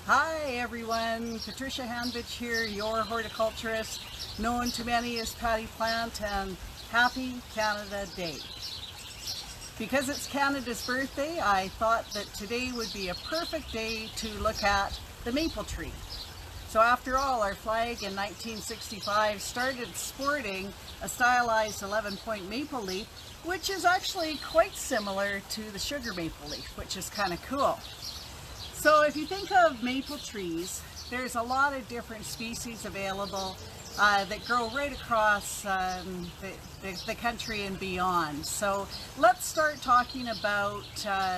Hi everyone, Patricia Hanbich here, your horticulturist, known to many as Patty Plant, and happy Canada Day. Because it's Canada's birthday, I thought that today would be a perfect day to look at the maple tree. So after all, our flag in 1965 started sporting a stylized 11-point maple leaf, which is actually quite similar to the sugar maple leaf, which is kind of cool. So if you think of maple trees, there's a lot of different species available that grow right across the country and beyond. So let's start talking about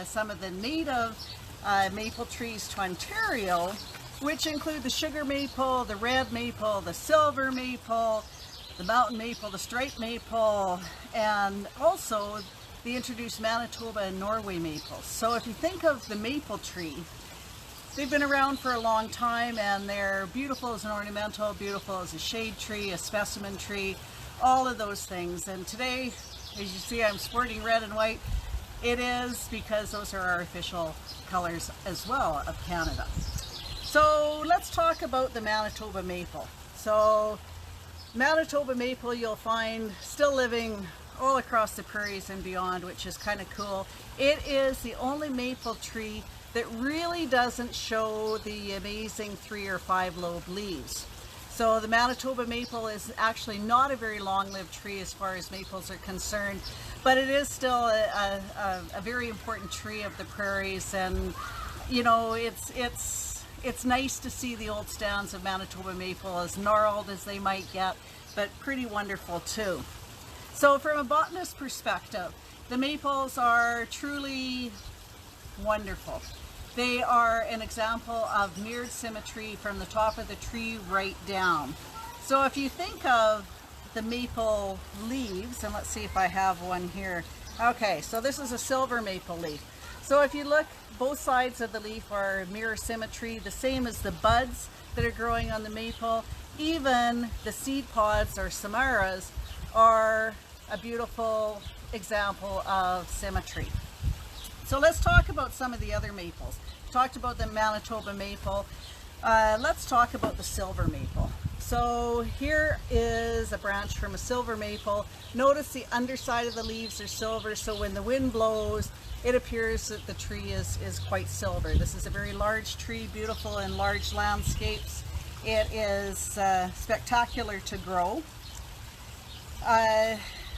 some of the native maple trees to Ontario, which include the sugar maple, the red maple, the silver maple, the mountain maple, the striped maple, and also the introduced Manitoba and Norway maples. So if you think of the maple tree, they've been around for a long time and they're beautiful as an ornamental, beautiful as a shade tree, a specimen tree, all of those things. And today, as you see, I'm sporting red and white. It is because those are our official colors as well of Canada. So let's talk about the Manitoba maple. So Manitoba maple you'll find still living all across the prairies and beyond, which is kind of cool. It is the only maple tree that really doesn't show the amazing 3 or 5 lobe leaves. So the Manitoba maple is actually not a very long-lived tree as far as maples are concerned, but it is still a very important tree of the prairies. And you know, it's nice to see the old stands of Manitoba maple, as gnarled as they might get, but pretty wonderful too. So from a botanist perspective, the maples are truly wonderful. They are an example of mirrored symmetry from the top of the tree right down. So if you think of the maple leaves, and let's see if I have one here. Okay, so this is a silver maple leaf. So if you look, both sides of the leaf are mirror symmetry, the same as the buds that are growing on the maple. Even the seed pods or samaras are a beautiful example of symmetry. So let's talk about some of the other maples. Talked about the Manitoba maple. Let's talk about the silver maple. So here is a branch from a silver maple. Notice the underside of the leaves are silver, so when the wind blows, it appears that the tree is quite silver. This is a very large tree, beautiful in large landscapes. It is spectacular to grow.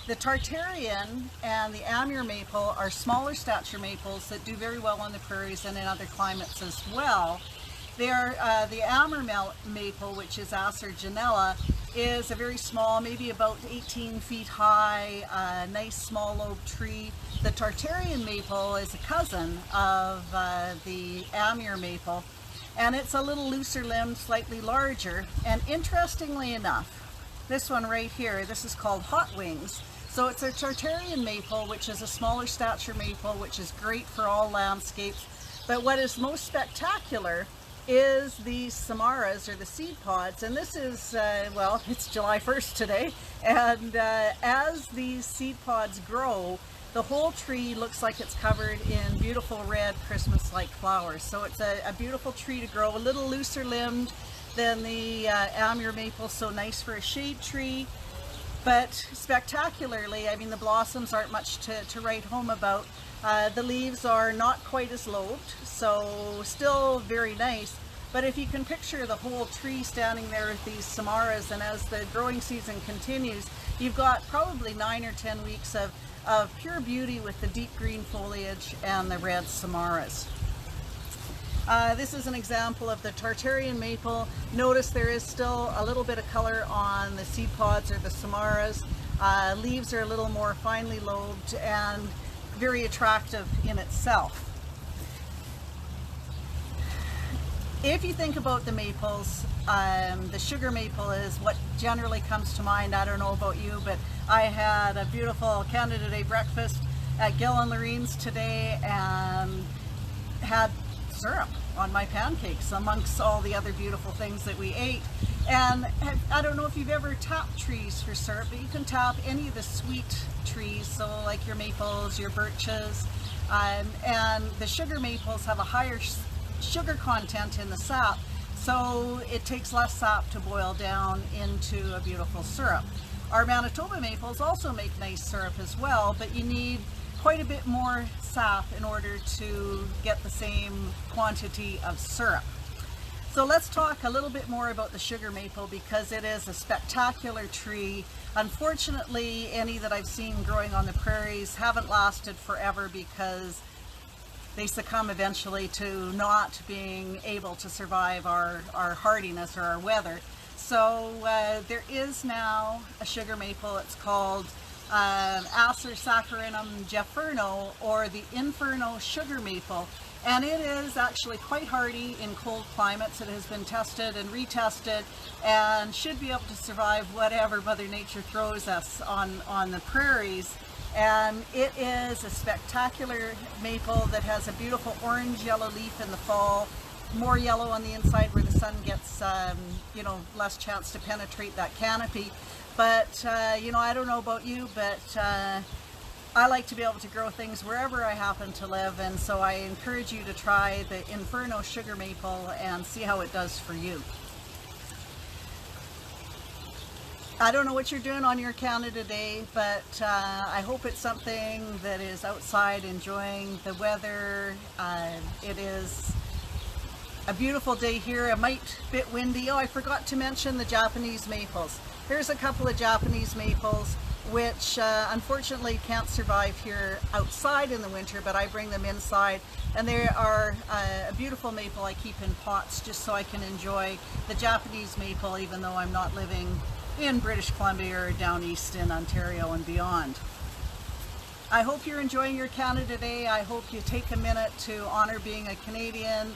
The Tartarian and the Amur maple are smaller stature maples that do very well on the prairies and in other climates as well. They're, the Amur maple, which is Acer genella, is a very small, maybe about 18 feet high, nice small lobe tree. The Tartarian maple is a cousin of the Amur maple, and it's a little looser limbed, slightly larger. And interestingly enough, this one right here, this is called Hot Wings. So it's a Tartarian maple, which is a smaller stature maple, which is great for all landscapes. But what is most spectacular is the samaras, or the seed pods. And this is, well, it's July 1st today. And as these seed pods grow, the whole tree looks like it's covered in beautiful red Christmas-like flowers. So it's a beautiful tree to grow, a little looser limbed than the Amur maple, so nice for a shade tree. But spectacularly, I mean, the blossoms aren't much to write home about. The leaves are not quite as lobed, so still very nice. But if you can picture the whole tree standing there with these samaras, and as the growing season continues, you've got probably 9 or 10 weeks of pure beauty with the deep green foliage and the red samaras. This is an example of the Tartarian maple. Notice there is still a little bit of color on the seed pods or the samaras. Leaves are a little more finely lobed and very attractive in itself. If you think about the maples, the sugar maple is what generally comes to mind. I don't know about you, but I had a beautiful Canada Day breakfast at Gill and Lorene's today and had syrup on my pancakes amongst all the other beautiful things that we ate. And I don't know if you've ever tapped trees for syrup, but you can tap any of the sweet trees, so like your maples, your birches, and the sugar maples have a higher sugar content in the sap, so it takes less sap to boil down into a beautiful syrup. Our Manitoba maples also make nice syrup as well, but you need quite a bit more sap in order to get the same quantity of syrup. So let's talk a little bit more about the sugar maple, because it is a spectacular tree. Unfortunately, any that I've seen growing on the prairies haven't lasted forever because they succumb eventually to not being able to survive our hardiness or our weather. So there is now a sugar maple. It's called Acer saccharinum jefferno, or the Inferno sugar maple. And it is actually quite hardy in cold climates. It has been tested and retested and should be able to survive whatever Mother Nature throws us on the prairies. And it is a spectacular maple that has a beautiful orange yellow leaf in the fall, more yellow on the inside where the sun gets less chance to penetrate that canopy. But I don't know about you, but I like to be able to grow things wherever I happen to live, and so I encourage you to try the Inferno sugar maple and see how it does for you. I don't know what you're doing on your Canada Day, but I hope it's something that is outside enjoying the weather. It is a beautiful day here, a mite bit windy. Oh, I forgot to mention the Japanese maples. Here's a couple of Japanese maples which unfortunately can't survive here outside in the winter, but I bring them inside, and they are a beautiful maple I keep in pots just so I can enjoy the Japanese maple even though I'm not living in British Columbia or down east in Ontario and beyond. I hope you're enjoying your Canada Day. I hope you take a minute to honor being a Canadian.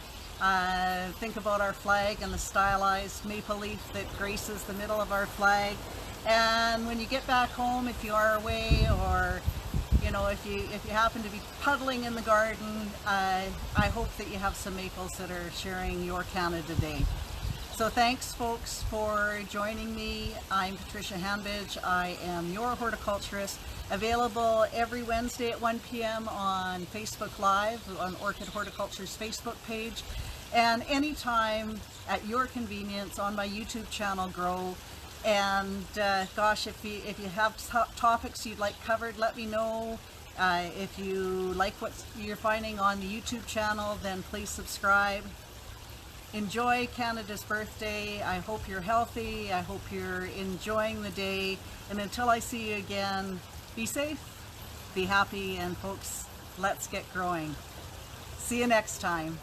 Think about our flag and the stylized maple leaf that graces the middle of our flag. And when you get back home, if you are away, or if you happen to be puddling in the garden, I hope that you have some maples that are sharing your Canada Day. So thanks folks for joining me. I'm Patricia Hanbidge. I am your horticulturist, available every Wednesday at 1 p.m. on Facebook Live on Orchid Horticulture's Facebook page, and anytime at your convenience on my YouTube channel, Grow. And gosh, if you have topics you'd like covered, let me know. If you like what you're finding on the YouTube channel, then please subscribe. Enjoy Canada's birthday. I hope you're healthy. I hope you're enjoying the day. And until I see you again, be safe, be happy, and folks, let's get growing. See you next time.